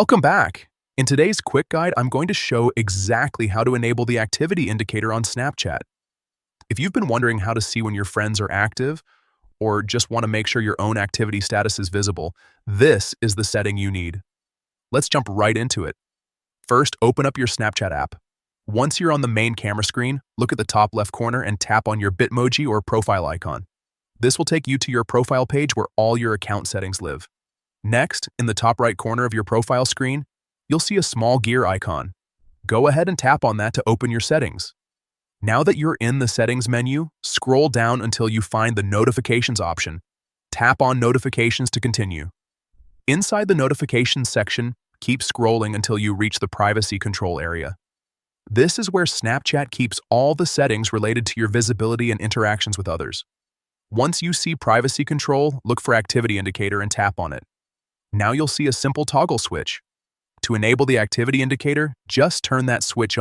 Welcome back. In today's quick guide, I'm going to show exactly how to enable the activity indicator on Snapchat. If you've been wondering how to see when your friends are active or just want to make sure your own activity status is visible, this is the setting you need. Let's jump right into it. First, open up your Snapchat app. Once you're on the main camera screen, look at the top left corner and tap on your Bitmoji or profile icon. This will take you to your profile page where all your account settings live. Next, in the top right corner of your profile screen, you'll see a small gear icon. Go ahead and tap on that to open your settings. Now that you're in the settings menu, scroll down until you find the notifications option. Tap on notifications to continue. Inside the notifications section, keep scrolling until you reach the privacy control area. This is where Snapchat keeps all the settings related to your visibility and interactions with others. Once you see privacy control, look for activity indicator and tap on it. Now you'll see a simple toggle switch. To enable the activity indicator, just turn that switch on.